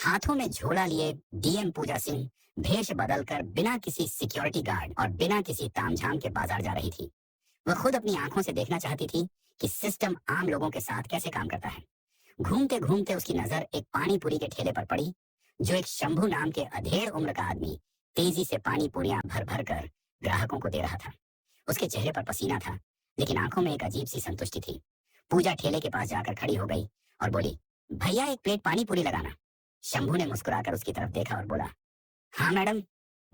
हाथों में झोला लिए डीएम पूजा सिंह भेष बदलकर बिना किसी सिक्योरिटी गार्ड और बिना किसी तामझाम के बाजार जा रही थी। वह खुद अपनी आंखों से देखना चाहती थी कि सिस्टम आम लोगों के साथ कैसे काम करता है। घूमते घूमते उसकी नजर एक पानी पूरी के ठेले पर पड़ी, जो एक शंभू नाम के अधेड़ उम्र का आदमी तेजी से पानी पूरियां भर भर कर ग्राहकों को दे रहा था। उसके चेहरे पर पसीना था, लेकिन आंखों में एक अजीब सी संतुष्टि थी। पूजा ठेले के पास जाकर खड़ी हो गई और बोली, भैया एक प्लेट पानी पूरी लगाना। शंभू ने मुस्कुराकर उसकी तरफ देखा और बोला, हाँ मैडम,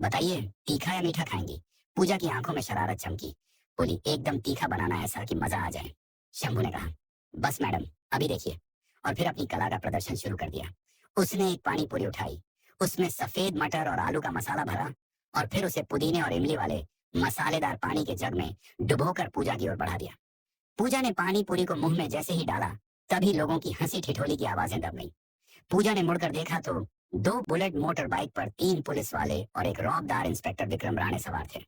बताइए तीखा या मीठा खाएंगी? पूजा की आंखों में शरारत चमकी। बोली, एकदम तीखा बनाना ऐसा कि मजा आ जाए। शंभू ने कहा, बस मैडम, अभी देखिए। और फिर अपनी कला का प्रदर्शन शुरू कर दिया। उसने एक पानी पूरी उठाई, उसमें सफेद मटर और आलू का मसाला भरा और फिर उसे पुदीने और इमली वाले मसालेदार पानी के जग में डुबोकर पूजा की ओर बढ़ा दिया। पूजा ने पानी पूरी को मुंह में जैसे ही डाला, तभी लोगों की हंसी ठिठोली की आवाजें दब गईं। पूजा ने मुड़कर देखा तो दो बुलेट मोटर बाइक पर 3 पुलिस वाले और एक रौबदार इंस्पेक्टर विक्रम राणे सवार थे।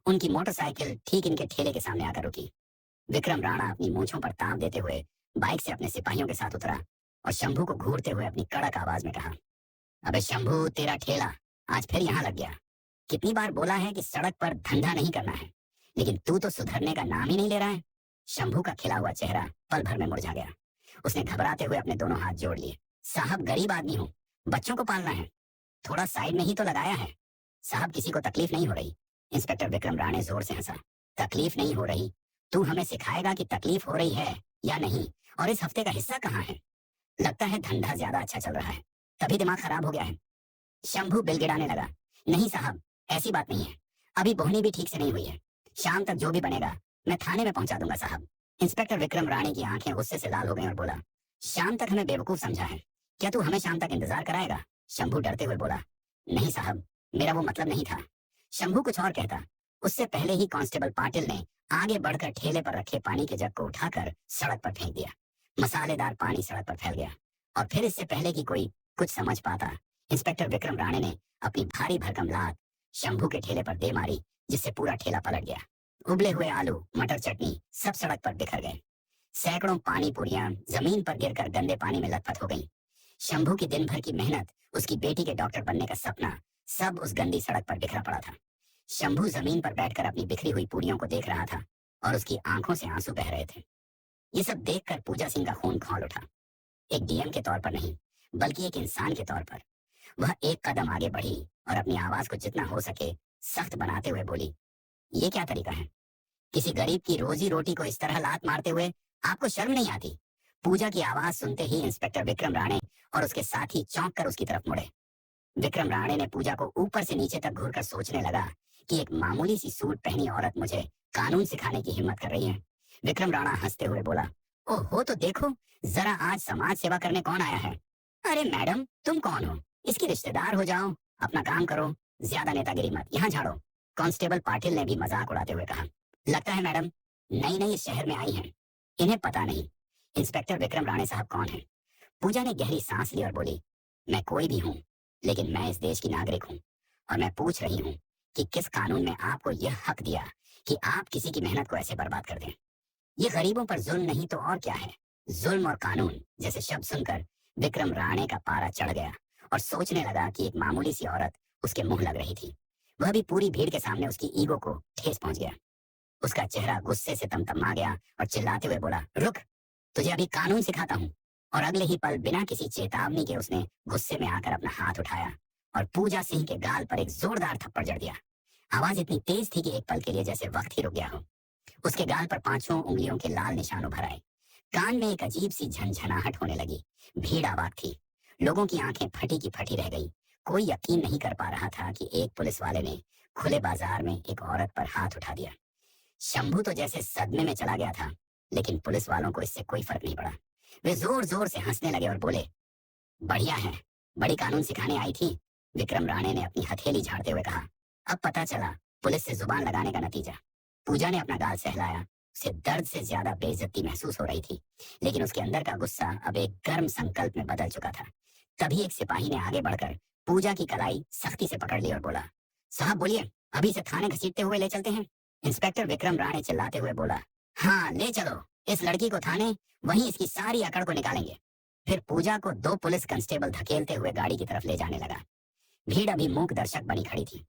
उनकी मोटरसाइकिल ठीक इनके ठेले के सामने आकर रुकी। विक्रम राणा अपनी मूंछों पर ताव देते हुए बाइक से अपने सिपाहियों के साथ उतरा और शंभू को घूरते हुए अपनी कड़क आवाज में कहा, अबे शंभू, तेरा ठेला आज फिर यहाँ लग गया। कितनी बार बोला है कि सड़क पर धंधा नहीं करना है, लेकिन तू तो सुधरने का नाम ही नहीं ले रहा है। शंभू का खिला हुआ चेहरा पल भर में मुरझा गया। उसने घबराते हुए अपने दोनों हाथ जोड़ लिए। साहब, गरीब आदमी हूँ, बच्चों को पालना है, थोड़ा साइड में ही तो लगाया है। साहब, किसी को तकलीफ नहीं हो रही। इंस्पेक्टर विक्रम राणे जोर से हंसा। तकलीफ नहीं हो रही? तू हमें सिखाएगा कि तकलीफ हो रही है या नहीं, और इस हफ्ते का हिस्सा कहाँ है? लगता है धंधा ज्यादा अच्छा चल रहा है, तभी दिमाग खराब हो गया है। शंभू बिलगिड़ाने लगा। नहीं साहब, ऐसी बात नहीं है, अभी बोहनी भी ठीक से नहीं हुई है। शाम तक जो भी बनेगा मैं थाने में पहुंचा दूंगा साहब। इंस्पेक्टर विक्रम राणे की आंखें गुस्से से लाल हो गईं और बोला, शाम तक हमें बेवकूफ समझा है? क्या तू हमें शाम तक इंतजार कराएगा? शंभू डरते हुए बोला, नहीं साहब, मेरा वो मतलब नहीं था। शंभू कुछ और कहता, उससे पहले ही कांस्टेबल पाटिल ने आगे बढ़कर ठेले पर रखे पानी के जग को उठाकर सड़क पर फेंक दिया। मसालेदार पानी सड़क पर फैल गया और फिर इससे पहले कि कोई कुछ समझ पाता, इंस्पेक्टर विक्रम राणे ने अपनी भारी भरकम लात शंभू के ठेले पर दे मारी, जिससे पूरा ठेला पलट गया। उबले हुए आलू, मटर, चटनी सब सड़क पर बिखर गए। सैकड़ों पानी पूरियां जमीन पर गिरकर गंदे पानी में लथपथ हो गईं। शंभू की दिन भर की मेहनत, उसकी बेटी के डॉक्टर बनने का सपना, सब उस गंदी सड़क पर बिखरा पड़ा था। शंभू जमीन पर बैठकर अपनी बिखरी हुई पूरियों को देख रहा था और उसकी आंखों से आंसू बह रहे थे। ये सब देखकर पूजा सिंह का खून खौल उठा। एक डीएम के तौर पर नहीं, बल्कि एक इंसान के तौर पर वह एक कदम आगे बढ़ी और अपनी आवाज को जितना हो सके सख्त बनाते हुए बोली, ये क्या तरीका है? किसी गरीब की रोजी रोटी को इस तरह लात मारते हुए आपको शर्म नहीं आती? पूजा की आवाज सुनते ही इंस्पेक्टर विक्रम राणे और उसके साथी चौंक कर उसकी तरफ मुड़े। विक्रम राणे ने पूजा को ऊपर से नीचे तक घूरकर सोचने लगा कि एक मामूली सी सूट पहनी औरत मुझे कानून सिखाने की हिम्मत कर रही है। विक्रम राणा हंसते हुए बोला, ओहो, तो देखो जरा आज समाज सेवा करने कौन आया है। अरे मैडम, तुम कौन हो? इसकी रिश्तेदार हो जाओ, अपना काम करो, ज्यादा नेतागिरी मत, यहाँ झाड़ो। कांस्टेबल पाटिल ने भी मजाक उड़ाते हुए कहा, लगता है मैडम नई नई इस शहर में आई हैं, इन्हें पता नहीं इंस्पेक्टर विक्रम राणे साहब कौन है। पूजा ने गहरी सांस ली और बोली, मैं कोई भी हूँ, लेकिन मैं इस देश की नागरिक हूँ और मैं पूछ रही हूँ कि किस कानून ने आपको यह हक दिया कि आप किसी की मेहनत को ऐसे बर्बाद कर दें? ये गरीबों पर जुल्म नहीं तो और क्या है? जुल्म और कानून जैसे शब्द सुनकर विक्रम राणे का पारा चढ़ गया और सोचने लगा कि एक मामूली सी औरत उसके मुंह लग रही थी। वह भी पूरी भीड़ के सामने उसकी ईगो को ठेस पहुंच गया। उसका चेहरा गुस्से से तमतमा गया और चिल्लाते हुए बोला, रुक, तुझे अभी कानून सिखाता हूँ। और अगले ही पल बिना किसी चेतावनी के उसने गुस्से में आकर अपना हाथ उठाया और पूजा सिंह के गाल पर एक जोरदार थप्पड़ जड़ दिया। आवाज इतनी तेज थी कि एक पल के लिए जैसे वक्त ही रुक गया हो। उसके गाल पर 5 उंगलियों के लाल निशान उभर आए। कान में एक अजीब सी झनझनाहट होने लगी। भीड़ आबाद थी। लोगों की आंखें फटी की फटी रह गई। कोई यकीन नहीं कर पा रहा था कि एक पुलिस वाले ने खुले बाजार में एक औरत पर हाथ उठा दिया। शंभू तो जैसे सदमे में चला गया था, लेकिन पुलिस वालों को इससे कोई फर्क नहीं पड़ा। वे जोर जोर से हंसने लगे और बोले, बढ़िया है, बड़ी कानून सिखाने आई थी। विक्रम राणे ने अपनी हथेली झाड़ते हुए कहा, अब पता चला पुलिस से जुबान लगाने का नतीजा। पूजा ने अपना गाल सहलाया। उसे दर्द से ज्यादा बेइज्जती महसूस हो रही थी, लेकिन उसके अंदर का गुस्सा अब एक गर्म संकल्प में बदल चुका था। तभी एक सिपाही ने आगे बढ़कर पूजा की कलाई सख्ती से पकड़ ली और बोला, साहब बोलिए, अभी से थाने घसीटते हुए ले चलते हैं? इंस्पेक्टर विक्रम राणे चिल्लाते हुए बोला, हाँ ले चलो, इस लड़की को थाने, वहीं इसकी सारी अकड़ को निकालेंगे। फिर पूजा को दो पुलिस कांस्टेबल धकेलते हुए गाड़ी की तरफ ले जाने लगा। भीड़ अभी मूक दर्शक बनी खड़ी थी।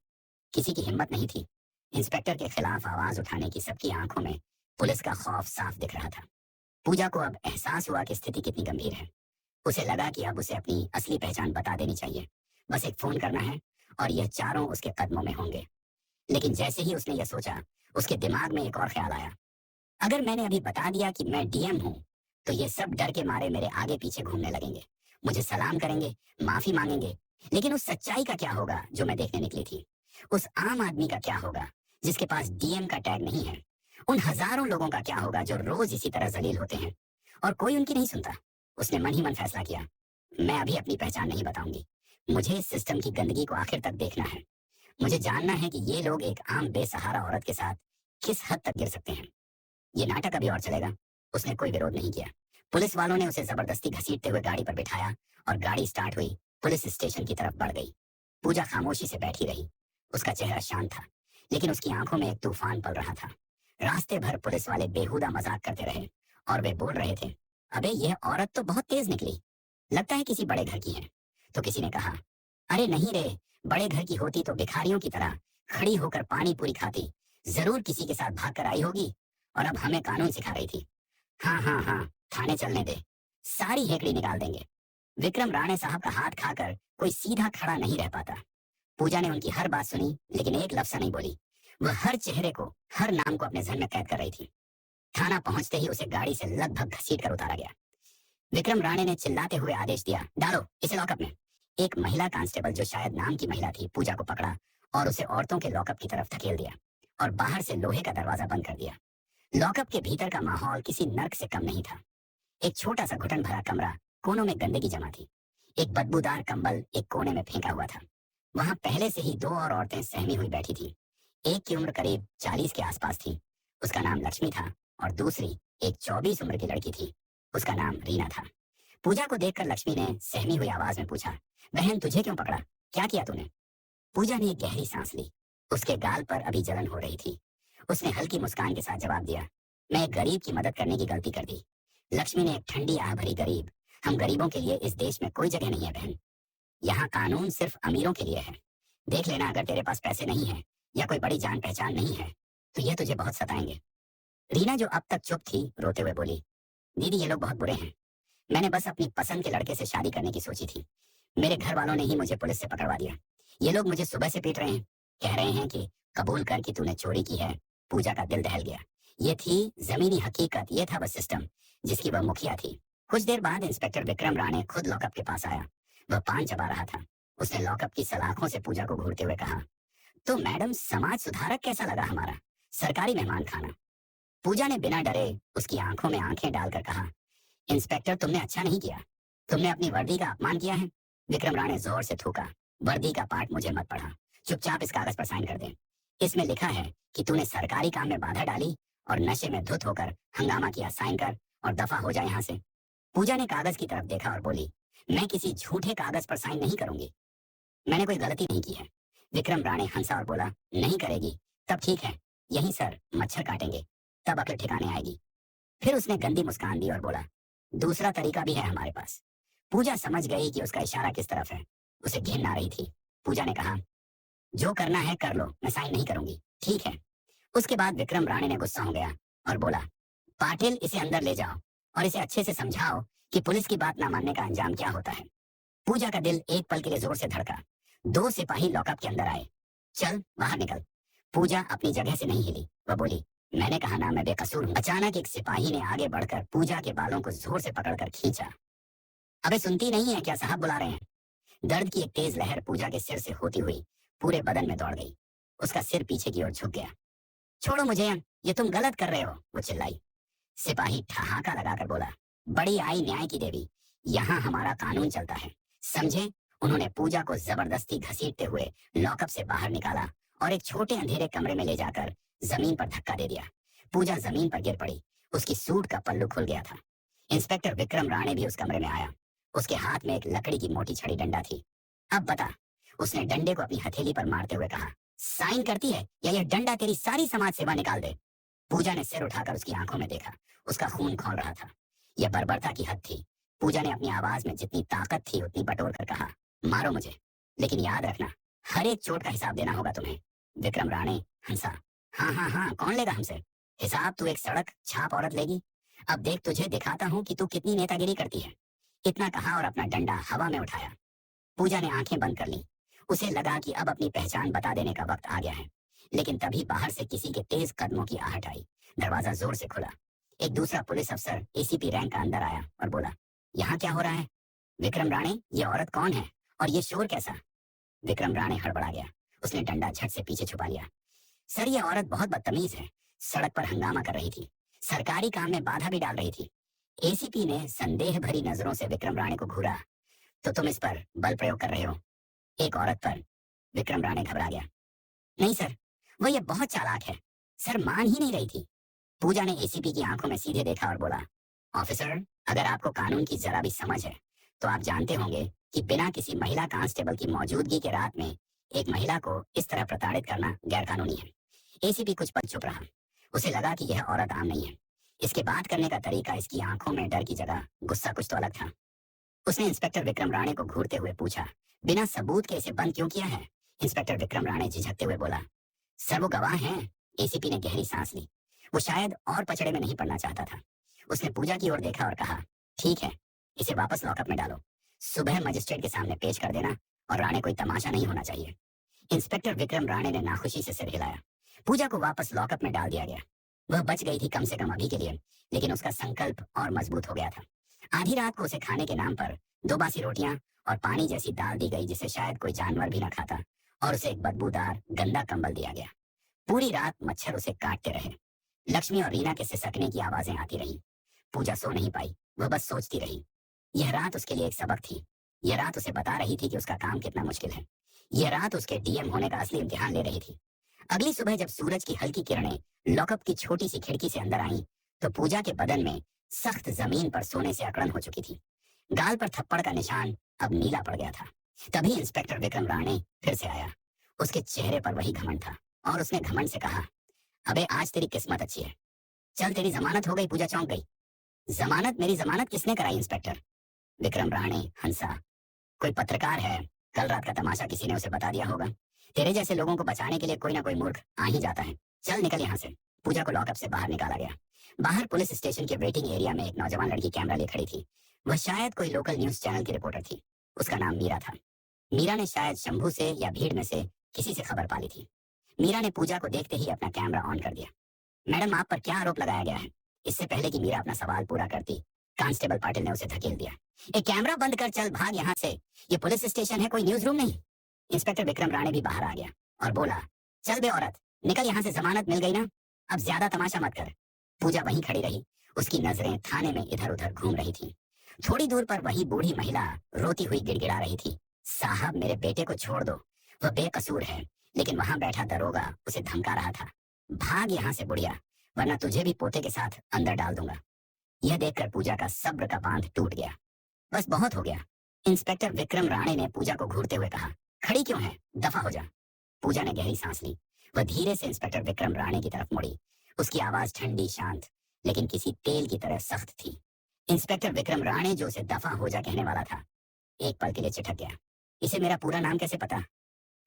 किसी की हिम्मत नहीं थी। इंस्पेक्टर के खिलाफ आवाज उठाने की सबकी आंखों में पुलिस का खौफ साफ दिख रहा था। पूजा को अब एहसास हुआ कि स्थिति कितनी गंभीर है। उसे लगा कि अब उसे अपनी असली पहचान बता देनी चाहिए। बस एक फोन करना है और यह चारों उसके कदमों में होंगे। लेकिन जैसे ही उसने यह सोचा, उसके दिमाग में एक और ख्याल आया। अगर मैंने अभी बता दिया कि मैं डीएम हूं, तो ये सब डर के मारे मेरे आगे पीछे घूमने लगेंगे, मुझे सलाम करेंगे, माफी मांगेंगे। लेकिन उस सच्चाई का क्या होगा जो मैं देखने निकली थी? उस आम आदमी का क्या होगा जिसके पास डीएम का टैग नहीं है? उन हजारों लोगों का क्या होगा जो रोज इसी तरह जलील होते हैं और कोई उनकी नहीं सुनता? उसने मन ही मन फैसला किया, मैं अभी अपनी पहचान नहीं बताऊंगी। मुझे इस सिस्टम की गंदगी को आखिर तक देखना है। मुझे जानना है कि ये लोग एक आम बेसहारा औरत के साथ किस हद तक गिर सकते हैं। ये नाटक अभी और चलेगा। उसने कोई विरोध नहीं किया। पुलिस वालों ने उसे जबरदस्ती घसीटते हुए गाड़ी पर बिठाया और गाड़ी स्टार्ट हुई, पुलिस स्टेशन की तरफ बढ़ गई। पूजा खामोशी से बैठी रही। उसका चेहरा शांत था, लेकिन उसकी आंखों में एक तूफान पल रहा था। रास्ते भर पुलिस वाले बेहुदा मजाक करते रहे और वे बोल रहे थे, अबे यह औरत तो बहुत तेज निकली, लगता है किसी बड़े घर की है। तो किसी ने कहा, अरे नहीं रे, बड़े घर की होती तो भिखारियों की तरह खड़ी होकर पानी पूरी खाती, जरूर किसी के साथ भाग कर आई होगी और अब हमें कानून सिखा रही थी। हाँ हाँ हाँ, थाने चलने दे, सारी हेकड़ी निकाल देंगे। विक्रम राणे साहब का हाथ खाकर कोई सीधा खड़ा नहीं रह पाता। पूजा ने उनकी हर बात सुनी, लेकिन एक लफ्ज नहीं बोली। वह हर चेहरे को, हर नाम को अपने जहन में कैद कर रही थी। थाना पहुंचते ही उसे गाड़ी से लगभग घसीट कर उतारा गया। विक्रम राणे ने चिल्लाते हुए आदेश दिया, डालो इसे लॉकअप में। एक महिला कांस्टेबल, जो शायद नाम की महिला थी, पूजा को पकड़ा और उसे औरतों के लॉकअप की तरफ धकेल दिया और बाहर से लोहे का दरवाजा बंद कर दिया। लॉकअप के भीतर का माहौल किसी नर्क से कम नहीं था। एक छोटा सा घुटन भरा कमरा, कोनों में गंदगी जमा थी। एक बदबूदार कंबल एक कोने में फेंका हुआ था। वहां पहले से ही दो और औरतें सहमी हुई बैठी थी। एक की उम्र करीब 40 के आसपास थी, उसका नाम लक्ष्मी था, और दूसरी एक 24 उम्र की लड़की थी, उसका नाम रीना था। पूजा को देखकर लक्ष्मी ने सहमी हुई आवाज में पूछा, बहन तुझे क्यों पकड़ा, क्या किया तूने? पूजा ने एक गहरी सांस ली। उसके गाल पर अभी जलन हो रही थी। उसने हल्की मुस्कान के साथ जवाब दिया, मैं एक गरीब की मदद करने की गलती कर दी। लक्ष्मी ने एक ठंडी आह भरी, गरीब, हम गरीबों के लिए इस देश में कोई जगह नहीं है बहन। यहाँ कानून सिर्फ अमीरों के लिए है। देख लेना, अगर तेरे पास पैसे नहीं है या कोई बड़ी जान पहचान नहीं है तो ये तुझे बहुत सताएंगे। रीना, जो अब तक चुप थी, रोते हुए बोली, दीदी ये लोग बहुत बुरे हैं। मैंने बस अपनी पसंद के लड़के से शादी करने की सोची थी। मेरे घर वालों ने ही मुझे पुलिस से पकड़वा दिया। ये लोग मुझे सुबह से पीट रहे हैं, कह रहे हैं कि कबूल कर कि तूने चोरी की है। पूजा का दिल दहल गया। ये थी जमीनी हकीकत, ये था वह सिस्टम जिसकी वह मुखिया थी। कुछ देर बाद इंस्पेक्टर विक्रम राणे खुद लॉकअप के पास आया। वह पान चबा रहा था। उसने लॉकअप की सलाखों से पूजा को घूरते हुए कहा, तो मैडम समाज सुधारक कैसा लगा हमारा सरकारी मेहमान खाना? पूजा ने बिना डरे उसकी आंखों में आंखें डालकर कहा, इंस्पेक्टर तुमने अच्छा नहीं किया, तुमने अपनी वर्दी का अपमान किया है। विक्रम राणे जोर से थूका, वर्दी का पाठ मुझे मत पढ़ा, चुपचाप इस कागज पर साइन कर दे। इसमें लिखा है कि तूने सरकारी काम में बाधा डाली और नशे में धुत होकर हंगामा किया। साइन कर और दफा हो जाए यहाँ से। पूजा ने कागज की तरफ देखा और बोली, मैं किसी झूठे कागज पर साइन नहीं करूंगी, मैंने कोई गलती नहीं की है। विक्रम राणे हंसा और बोला, नहीं करेगी? तब ठीक है, यहीं सर मच्छर काटेंगे, तब अकल ठिकाने आएगी। फिर उसने गंदी मुस्कान दी और बोला, दूसरा तरीका भी है हमारे पास। पूजा समझ गई कि उसका इशारा किस तरफ है। उसे घिन आ रही थी। पूजा ने कहा, जो करना है कर लो, मैं साइन नहीं करूंगी। ठीक है। उसके बाद विक्रम राणे ने गुस्सा हो गया और बोला, पाटिल इसे अंदर ले जाओ और इसे अच्छे से समझाओ कि पुलिस की बात ना मानने का अंजाम क्या होता है। पूजा का दिल एक पल के लिए जोर से धड़का। दो सिपाही लॉकअप के अंदर आए। चल बाहर निकल। पूजा अपनी जगह से नहीं हिली। वह बोली, मैंने कहा ना मैं बेकसूर हूँ। अचानक एक सिपाही ने आगे बढ़कर पूजा के बालों को जोर से पकड़कर खींचा। अबे सुनती नहीं है क्या, साहब बुला रहे हैं। दर्द की एक तेज लहर पूजा के सिर से होती हुई पूरे बदन में दौड़ गई। उसका सिर पीछे की ओर झुक गया। छोड़ो मुझे, ये तुम गलत कर रहे हो, वो चिल्लाई। सिपाही ठहाका लगाकर बोला, बड़ी आई न्याय की देवी, यहाँ हमारा कानून चलता है, समझे? उन्होंने पूजा को जबरदस्ती घसीटते हुए लॉकअप से बाहर निकाला और एक छोटे अंधेरे कमरे में ले जाकर जमीन पर धक्का दे दिया। पूजा जमीन पर गिर पड़ी। उसकी सूट का पल्लू खुल गया था। इंस्पेक्टर विक्रम राणे भी उस कमरे में आया। उसके हाथ में एक लकड़ी की मोटी छड़ी डंडा थी। अब बता, उसने डंडे को अपनी हथेली पर मारते हुए कहा, साइन करती है या यह डंडा तेरी सारी समाज सेवा निकाल दे। पूजा ने सिर उठाकर उसकी आंखों में देखा। उसका खून खौल रहा था। यह बर्बरता की हद थी। पूजा ने अपनी आवाज में जितनी ताकत थी उतनी बटोर कर कहा, मारो मुझे, लेकिन याद रखना हर एक चोट का हिसाब देना होगा तुम्हें। विक्रम राणे हंसा, हाँ हाँ हाँ, कौन लेगा हमसे हिसाब? तू एक सड़क छाप औरत लेगी? अब देख तुझे दिखाता हूँ कि तू कितनी नेतागिरी करती है। इतना कहा और अपना डंडा हवा में उठाया। पूजा ने आंखें बंद कर ली। उसे लगा कि अब अपनी पहचान बता देने का वक्त आ गया है, लेकिन तभी बाहर से किसी के तेज कदमों की आहट आई। दरवाजा जोर से खुला। एक दूसरा पुलिस अफसर एसीपी रैंक का अंदर आया और बोला, यहाँ क्या हो रहा है? विक्रम राणे, ये औरत कौन है और ये शोर कैसा? विक्रम राणे हड़बड़ा गया। उसने डंडा झट से पीछे छुपा लिया। सर, ये औरत बहुत बदतमीज है। सड़क पर हंगामा कर रही थी, सरकारी काम में बाधा भी डाल रही थी। एसीपी ने संदेह भरी नजरों से विक्रम राणे को घूरा। तो तुम इस पर बल प्रयोग कर रहे हो? एक औरत पर? विक्रम राणे घबरा गया। नहीं सर, वो ये बहुत चालाक है। सर, मान ही नहीं रही थी। पूजा ने एसीपी की आंखों में सीधे देखा और बोला, ऑफिसर, अगर आपको कानून की जरा भी समझ है तो आप जानते होंगे कि बिना किसी महिला कांस्टेबल की मौजूदगी के रात में एक महिला को इस तरह प्रताड़ित करना गैरकानूनी है। एसीपी कुछ पल चुप रहा। उसे लगा कि यह औरत आम नहीं है। इसके बात करने का तरीका, इसकी आंखों में डर की जगह गुस्सा कुछ तो अलग था। उसने इंस्पेक्टर विक्रम राणे को घूरते हुए पूछा, बिना सबूत के इसे बंद क्यों किया है? इंस्पेक्टर विक्रम राणे झिझकते हुए बोला, सर वो गवाह हैं। एसीपी ने गहरी सांस ली। वो शायद और पचड़े में नहीं पड़ना चाहता था। उसने पूजा की ओर देखा और कहा, ठीक है, इसे वापस लॉकअप में डालो। सुबह मजिस्ट्रेट के सामने पेश कर देना, और राणे कोई तमाशा नहीं होना चाहिए। इंस्पेक्टर विक्रम राणे ने नाखुशी से सिर हिलाया। पूजा को वापस लॉकअप में डाल दिया गया। वह बच गई थी कम से कम अभी के लिए, लेकिन उसका संकल्प और मजबूत हो गया था। आधी रात को उसे खाने के नाम पर 2 बासी रोटियां और पानी जैसी दाल दी गई जिसे शायद कोई जानवर भी न खाता, और उसे एक बदबूदार गंदा कंबल दिया गया। पूरी रात मच्छर उसे काटते रहे। लक्ष्मी और रीना के सिसकने की आवाजें आती रहीं। पूजा सो नहीं पाई। वह बस सोचती रही। यह रात उसके लिए एक सबक थी। यह रात उसे बता रही थी कि उसका काम कितना मुश्किल है। यह रात उसके डीएम होने का असली इम्तिहान ले रही थी। अगली सुबह जब सूरज की हल्की किरणें लॉकअप की छोटी सी खिड़की से अंदर आईं, तो पूजा के बदन में सख्त जमीन पर सोने से अकड़न हो चुकी थी। गाल पर थप्पड़ का निशान अब नीला पड़ गया था। तभी इंस्पेक्टर विक्रम राणे फिर से आया। उसके चेहरे पर वही घमंड था, और उसने घमंड से कहा, अबे आज तेरी किस्मत अच्छी है। चल, तेरी जमानत हो गई। पूजा चौंक गई। जमानत? मेरी जमानत किसने कराई इंस्पेक्टर? विक्रम राणे हंसा। कोई पत्रकार है, कल रात का तमाशा किसी ने उसे बता दिया होगा। तेरे जैसे लोगों को बचाने के लिए कोई ना कोई मूर्ख आ ही जाता है। चल निकल यहाँ से। पूजा को लॉकअप से बाहर निकाला गया। बाहर पुलिस स्टेशन के वेटिंग एरिया में एक नौजवान लड़की कैमरा ले खड़ी थी। वह शायद कोई लोकल न्यूज चैनल की रिपोर्टर थी। उसका नाम मीरा था। मीरा ने शायद शंभू से या भीड़ में से किसी से खबर पाली थी। मीरा ने पूजा को देखते ही अपना कैमरा ऑन कर दिया। मैडम, आप पर क्या आरोप लगाया गया है? इससे पहले कि मीरा अपना सवाल पूरा करती, कांस्टेबल पाटिल ने उसे धकेल दिया। एक कैमरा बंद कर, चल भाग यहाँ से। ये पुलिस स्टेशन है, कोई न्यूज रूम नहीं। इंस्पेक्टर विक्रम राणे भी बाहर आ गया और बोला, चल बे औरत, निकल यहाँ से। जमानत मिल गई ना, अब ज्यादा तमाशा मत कर। पूजा वहीं खड़ी रही। उसकी नजरें थाने में इधर उधर घूम रही थी। थोड़ी दूर पर वही बूढ़ी महिला रोती हुई गिड़गिड़ा रही थी, साहब मेरे बेटे को छोड़ दो, वह बेकसूर है। लेकिन वहां बैठा दरोगा उसे धमका रहा था, भाग यहाँ से बुढ़िया, वरना तुझे भी पोते के साथ अंदर डाल दूंगा। यह देखकर पूजा का सब्र का बांध टूट गया। बस बहुत हो गया। इंस्पेक्टर विक्रम राणे ने पूजा को घूरते हुए कहा, खड़ी क्यों है, दफा हो जा। पूजा ने गहरी सांस ली। वह धीरे से इंस्पेक्टर विक्रम राणे की तरफ मुड़ी। उसकी आवाज ठंडी, शांत, लेकिन किसी तेल की तरह सख्त थी। इंस्पेक्टर विक्रम राणे जो उसे दफा हो जा कहने वाला था, एक पल के लिए चिटक गया। इसे मेरा पूरा नाम कैसे पता?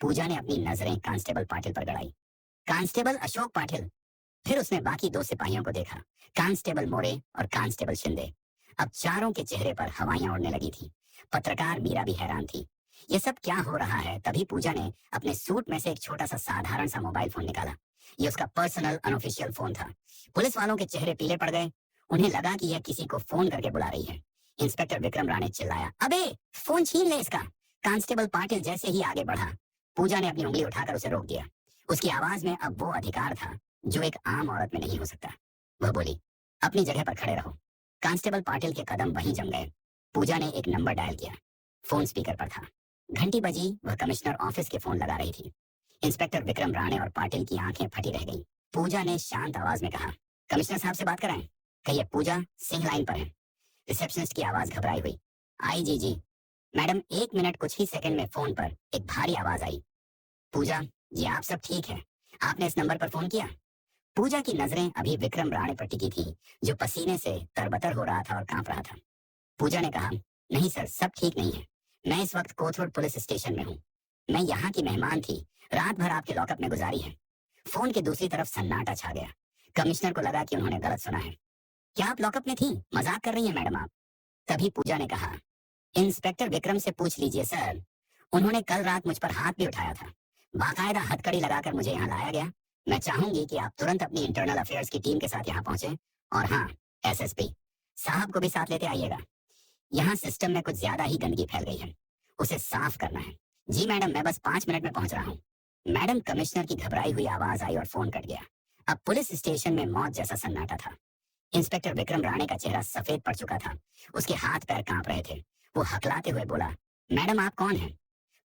पूजा ने अपनी नजरें कांस्टेबल पाटिल पर गड़ाई। कांस्टेबल अशोक पाटिल। फिर उसने बाकी 2 सिपाहियों को देखा, कांस्टेबल मोरे और कांस्टेबल शिंदे। अब चारों के चेहरे पर हवाइयां उड़ने लगी थी। पत्रकार मीरा भी हैरान थी। ये सब क्या हो रहा है? तभी पूजा ने अपने सूट में से एक छोटा सा साधारण सा मोबाइल फोन निकाला। ये उसका पर्सनल अनऑफिशियल फोन था। पुलिस वालों के चेहरे पीले पड़ गए। उन्हें लगा कि यह किसी को फोन करके बुला रही है। इंस्पेक्टर विक्रम राणे चिल्लाया, अबे फोन छीन ले इसका। कांस्टेबल पाटिल जैसे ही आगे बढ़ा, पूजा ने अपनी उंगली उठाकर उसे रोक दिया। उसकी आवाज में अब वो अधिकार था जो एक आम औरत में नहीं हो सकता। वह बोली, अपनी जगह पर खड़े रहो। कांस्टेबल पाटिल के कदम वहीं जम गए। पूजा ने एक नंबर डायल किया। फोन स्पीकर पर था। घंटी बजी। वह कमिश्नर ऑफिस के फोन लगा रही थी। इंस्पेक्टर विक्रम राणे और पाटिल की आंखें फटी रह गईं। पूजा ने शांत आवाज में कहा, कमिश्नर साहब से बात कराएं। कहिए पूजा सिंह लाइन पर है। रिसेप्शनिस्ट की आवाज घबराई हुई, आई जी। Madam 1 minute. कुछ ही सेकंड में फोन पर एक भारी आवाज आई, पूजा जी आप सब ठीक है? आपने इस नंबर पर फोन किया? पूजा की नजरें अभी विक्रम राणे पर टिकी थी, जो पसीने से तरबतर हो रहा था और कांप रहा था। पूजा ने कहा, नहीं सर, सब ठीक नहीं है। मैं इस वक्त कोथरूड पुलिस स्टेशन में हूँ। मैं यहाँ की मेहमान थी, रात भर आपके लॉकअप में गुजारी है। फोन के दूसरी तरफ सन्नाटा छा गया। कमिश्नर को लगा कि उन्होंने गलत सुना है। क्या आप लॉकअप में थी? मजाक कर रही हैं मैडम आप? तभी पूजा ने कहा, इंस्पेक्टर विक्रम से पूछ लीजिए सर, उन्होंने कल रात मुझ पर हाथ भी उठाया था। बाकायदा हथकड़ी लगाकर मुझे यहाँ लाया गया। मैं चाहूंगी कि आप तुरंत अपनी इंटरनल अफेयर्स की टीम के साथ यहाँ पहुंचे, और हाँ, एसएसपी साहब को भी साथ लेते आइएगा। यहाँ सिस्टम में कुछ ज्यादा ही गंदगी फैल गई है, उसे साफ करना है। जी मैडम, मैं बस 5 मिनट में पहुंच रहा हूँ। मैडम, कमिश्नर की घबराई हुई आवाज आई और फोन कट गया। अब पुलिस स्टेशन में मौत जैसा सन्नाटा था। इंस्पेक्टर विक्रम राणे का चेहरा सफेद पड़ चुका था, उसके हाथ पैर कांप रहे थे। वो हकलाते हुए बोला, मैडम आप कौन हैं?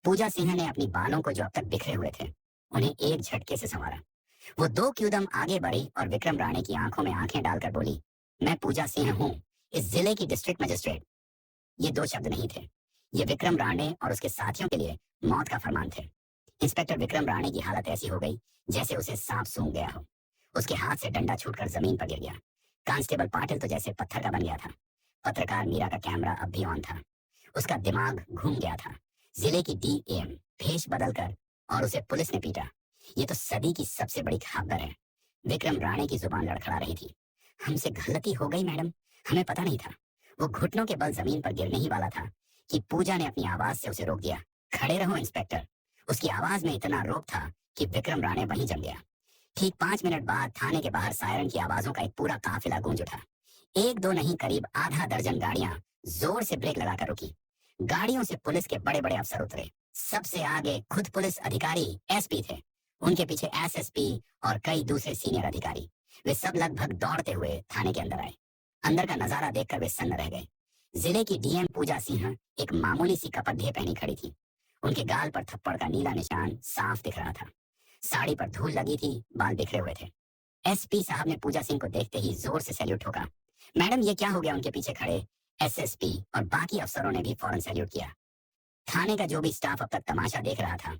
पूजा सिंह ने अपनी बालों को जो अब तक बिखरे हुए थे, उन्हें एक झटके से संवारा। वो 2 कदम आगे बढ़ी और विक्रम राणे की आंखों में आंखें डालकर बोली, मैं पूजा सिंह हूँ, इस जिले की डिस्ट्रिक्ट मजिस्ट्रेट। ये 2 शब्द नहीं थे, ये विक्रम राणे और उसके साथियों के लिए मौत का फरमान थे। इंस्पेक्टर विक्रम राणे की हालत ऐसी हो गई जैसे उसे सांप सूंघ गया हो। उसके हाथ से डंडा छूटकर जमीन पर गिर गया। कांस्टेबल पाटिल तो जैसे पत्थर का बन गया था। पत्रकार मीरा का कैमरा अब भी ऑन था। उसका दिमाग घूम गया था। जिले की डीएम भेष बदलकर और उसे पुलिस ने पीटा। ये तो सदी की सबसे बड़ी खबर है। विक्रम राणे की जुबान लड़खड़ा रही थी। हमसे गलती हो गई मैडम, हमें पता नहीं था। वो घुटनों के बल जमीन पर गिरने ही वाला था कि पूजा ने अपनी आवाज से उसे रोक दिया। खड़े रहो इंस्पेक्टर। उसकी आवाज में इतना रोक था कि विक्रम राणे वहीं जम गया। ठीक 5 मिनट बाद थाने के बाहर सायरन की आवाजों का एक पूरा काफिला गूंज उठा। 1-2 नहीं, करीब आधा दर्जन गाड़ियां जोर से ब्रेक लगाकर रुकी। गाड़ियों से पुलिस के बड़े बड़े अफसर उतरे। सबसे आगे खुद पुलिस अधिकारी एसपी थे। उनके पीछे एसएसपी और कई दूसरे सीनियर अधिकारी। वे सब लगभग दौड़ते हुए थाने के अंदर आए। अंदर का नजारा देखकर वे सन्न रह गए। जिले की डीएम पूजा सिंह एक मामूली सी कपड़े पहनी खड़ी थी। उनके गाल पर थप्पड़ का नीला निशान साफ दिख रहा था। साड़ी पर धूल लगी थी, बाल बिखरे हुए थे। एसपी साहब ने पूजा सिंह को देखते ही जोर से सैल्यूट ठोका। मैडम, ये क्या हो गया? उनके पीछे खड़े एसएसपी और बाकी अफसरों ने भी फौरन सैल्यूट किया। थाने का जो भी स्टाफ अब तक तमाशा देख रहा था,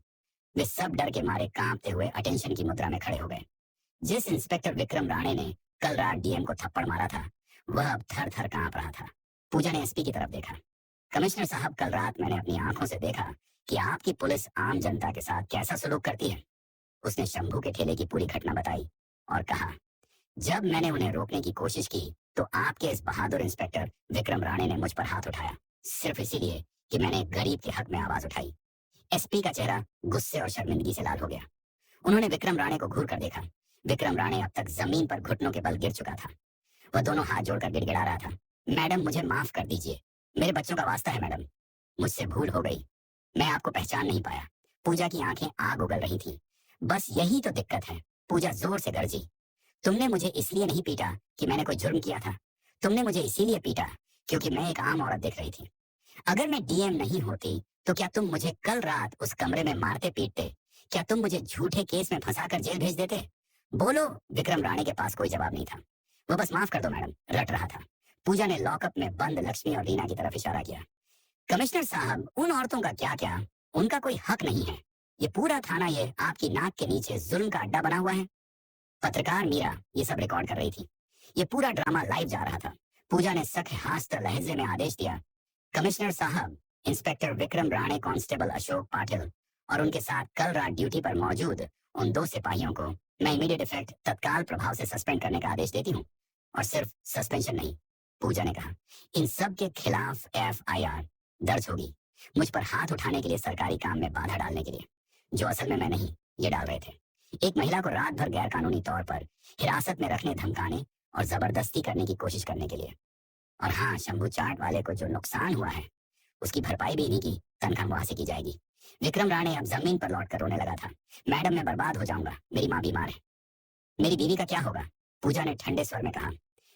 वे सब डर के मारे कांपते हुए अटेंशन की मुद्रा में खड़े हो गए। जिस इंस्पेक्टर विक्रम राणे ने कल रात डीएम को थप्पड़ मारा था, वह अब थर थर कांप रहा था। पूजा ने एसपी की तरफ देखा। कमिश्नर साहब, कल रात मैंने अपनी आंखों से देखा कि आपकी पुलिस आम जनता के साथ कैसा सलूक करती है। उसने शंभू के ठेले की पूरी घटना बताई और कहा, जब मैंने उन्हें रोकने की कोशिश की तो आपके इस बहादुर इंस्पेक्टर विक्रम राणे ने मुझ पर हाथ उठाया, सिर्फ इसीलिए कि मैंने एक गरीब के हक में आवाज उठाई। एसपी का चेहरा गुस्से और शर्मिंदगी से लाल हो गया। उन्होंने विक्रम राणे को घूर कर देखा। विक्रम राणे अब तक जमीन पर घुटनों के बल गिर चुका था। वह दोनों हाथ जोड़कर गिड़गिड़ा रहा था, मैडम मुझे माफ कर दीजिए, मेरे बच्चों का वास्ता है मैडम, मुझसे भूल हो गई, मैं आपको पहचान नहीं पाया। पूजा की आंखें आग उगल रही थी। बस यही तो दिक्कत है। पूजा जोर से गरजी, तुमने मुझे इसलिए नहीं पीटा कि मैंने कोई जुर्म किया था, तुमने मुझे इसीलिए पीटा क्योंकि मैं एक आम औरत दिख रही थी। अगर मैं डीएम नहीं होती तो क्या तुम मुझे कल रात उस कमरे में मारते पीटते? क्या तुम मुझे झूठे केस में फंसाकर जेल भेज देते? बोलो। विक्रम राणे के पास कोई जवाब नहीं था। वो बस माफ कर दो मैडम रट रहा था। पूजा ने लॉकअप में बंद लक्ष्मी और रीना की तरफ इशारा किया। कमिश्नर साहब, उन औरतों का क्या क्या, उनका कोई हक नहीं है। ये पूरा थाना ये आपकी नाक के नीचे जुल्म का अड्डा बना हुआ है। पत्रकार मीरा ये सब रिकॉर्ड कर रही थी। ये पूरा ड्रामा लाइव जा रहा था। पूजा ने सख्त हास्य लहजे में आदेश दिया, कमिश्नर साहब, इंस्पेक्टर विक्रम राणे, कांस्टेबल अशोक पाटिल और उनके साथ कल रात ड्यूटी पर मौजूद उन 2 सिपाहियों को मैं इमीडिएट इफेक्ट तत्काल प्रभाव से सस्पेंड करने का आदेश देती हूँ। और सिर्फ सस्पेंशन नहीं, पूजा ने कहा, इन सब के खिलाफ एफआईआर दर्ज होगी, मुझ पर हाथ उठाने के लिए, सरकारी काम में बाधा डालने के लिए, जो असल में मैं नहीं, ये डाल रहे थे। एक महिला को रात भर गैर कानूनी तौर पर हिरासत में रखने, धमकाने और जबरदस्ती करने की कोशिश करने के लिए। और हाँ, शंभू चाट वाले को जो नुकसान हुआ है उसकी भरपाई भी इन्हीं की तनख्वाह मुआवजे से की जाएगी। विक्रम राणे अब जमीन पर लौट कर रोने लगा था। मैडम, मैं बर्बाद हो जाऊंगा, मेरी माँ बीमार है। मेरी बीवी का क्या होगा? पूजा ने ठंडे स्वर में कहा,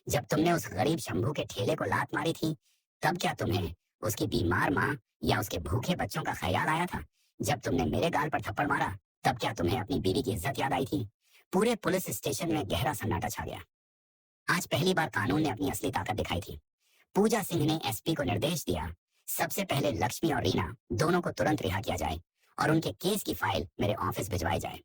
जब तुमने उस गरीब शंभू के ठेले को लात मारी थी, तब क्या तुम्हें उसकी बीमार माँ या उसके भूखे बच्चों का ख्याल आया था? जब तुमने मेरे गाल पर थप्पड़ मारा, तब क्या तुम्हें अपनी बीवी की इज्जत याद आई थी? पूरे पुलिस स्टेशन में गहरा सन्नाटा छा गया। आज पहली बार कानून ने अपनी असली ताकत दिखाई थी। पूजा सिंह ने एसपी को निर्देश दिया, सबसे पहले लक्ष्मी और रीना दोनों को तुरंत रिहा किया जाए और उनके केस की फाइल मेरे ऑफिस भिजवाई जाए।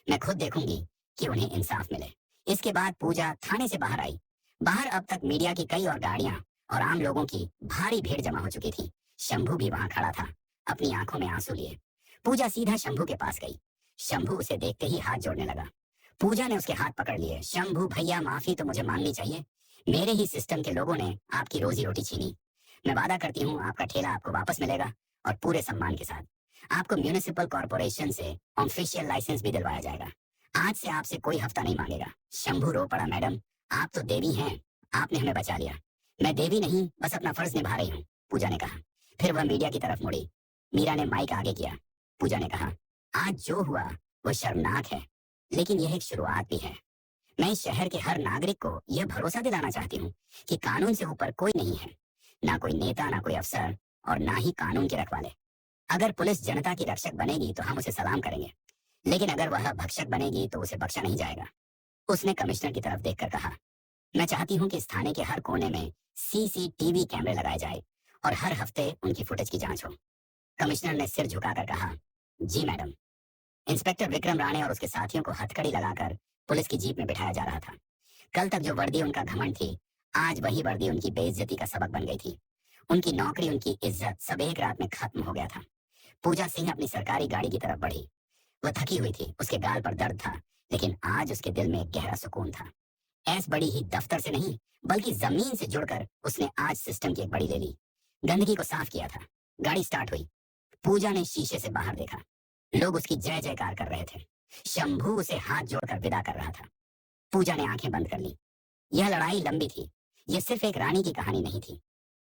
मैं खुद देखूंगी कि उन्हें इंसाफ मिले। इसके बाद पूजा थाने से बाहर आई। बाहर अब तक मीडिया की कई और गाड़ियां और आम लोगों की भारी भीड़ जमा हो चुकी थी। शंभू भी वहां खड़ा था, अपनी आंखों में आंसू लिए। पूजा सीधा शंभू के पास गई। शंभू उसे देखते ही हाथ जोड़ने लगा। पूजा ने उसके हाथ पकड़ लिए। शंभू भैया, माफी तो मुझे मांगनी चाहिए। मेरे ही सिस्टम के लोगों ने आपकी रोजी रोटी छीनी। मैं वादा करती हूँ आपका ठेला आपको वापस मिलेगा, और पूरे सम्मान के साथ। आपको म्यूनिसिपल कॉर्पोरेशन से ऑफिशियल लाइसेंस भी दिलवाया जाएगा। आज से आपसे कोई हफ्ता नहीं मांगेगा। शंभू रो पड़ा। मैडम, आप तो देवी हैं, आपने हमें बचा लिया। मैं देवी नहीं, बस अपना फर्ज निभा रही हूँ, पूजा ने कहा। फिर वह मीडिया की तरफ मुड़ी। मीरा ने माइक आगे किया। पूजा ने कहा, आज जो हुआ वो शर्मनाक है, लेकिन यह एक शुरुआत भी है। मैं इस शहर के हर नागरिक को यह भरोसा दिलाना चाहती हूँ कि कानून से ऊपर कोई नहीं है, ना कोई नेता, ना कोई अफसर, और ना ही कानून के रखवाले। अगर पुलिस जनता की रक्षक बनेगी तो हम उसे सलाम करेंगे, लेकिन अगर वह भक्षक बनेगी तो उसे बख्शा नहीं जाएगा। उसने कमिश्नर की तरफ देखकर कहा, मैं चाहती हूँ कि इस थाने के हर कोने में सीसीटीवी कैमरे लगाए जाए और हर हफ्ते उनकी फुटेज की जांच हो। कमिश्नर ने सिर झुकाकर कहा, जी मैडम। इंस्पेक्टर विक्रम राणे और उसके साथियों को हथकड़ी लगाकर पुलिस की जीप में बिठाया जा रहा था। कल तक जो वर्दी उनका घमंड थी, आज वही वर्दी उनकी बेइज्जती का सबक बन गई थी। उनकी नौकरी, उनकी इज्जत, सब एक रात में खत्म हो गया था। पूजा सिंह अपनी सरकारी गाड़ी की तरफ बढ़ी। वह थकी हुई थी, उसके गाल पर दर्द था, लेकिन आज उसके दिल में एक गहरा सुकून था। ऐस बड़ी ही दफ्तर से नहीं, बल्कि जमीन से जुड़कर उसने आज सिस्टम की एक बड़ी ले ली। गंदगी को साफ किया था। गाड़ी स्टार्ट हुई। पूजा ने शीशे से बाहर देखा। लोग उसकी जय जयकार कर रहे थे। शंभू उसे हाथ जोड़कर विदा कर रहा था। पूजा ने आंखें बंद कर ली। यह लड़ाई लंबी थी। यह सिर्फ एक रानी की कहानी नहीं थी।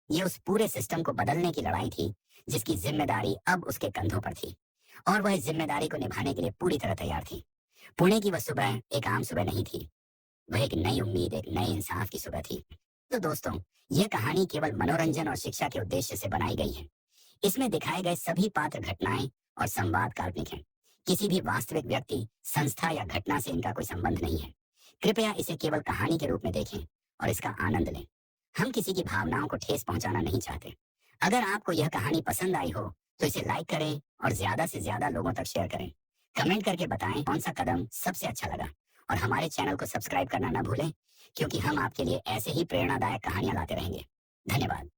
यह उस पूरे सिस्टम को बदलने की लड़ाई थी, जिसकी जिम्मेदारी अब उसके कंधों पर थी, और वह इस जिम्मेदारी को निभाने के लिए पूरी तरह तैयार थी। पुणे की वह सुबह एक आम सुबह नहीं थी। वह एक नई उम्मीद, एक नए इंसाफ की सुबह थी। तो दोस्तों, यह कहानी केवल मनोरंजन और शिक्षा के उद्देश्य से बनाई गई है। इसमें दिखाए गए सभी पात्र, घटनाएं और संवाद काल्पनिक हैं। किसी भी वास्तविक व्यक्ति, संस्था या घटना से इनका कोई संबंध नहीं है। कृपया इसे केवल कहानी के रूप में देखें और इसका आनंद लें। हम किसी की भावनाओं को ठेस पहुंचाना नहीं चाहते। अगर आपको यह कहानी पसंद आई हो तो इसे लाइक करें और ज्यादा से ज्यादा लोगों तक शेयर करें। कमेंट करके बताएं कौन सा कदम सबसे अच्छा लगा, और हमारे चैनल को सब्सक्राइब करना ना भूलें, क्योंकि हम आपके लिए ऐसे ही प्रेरणादायक कहानियां लाते रहेंगे। धन्यवाद।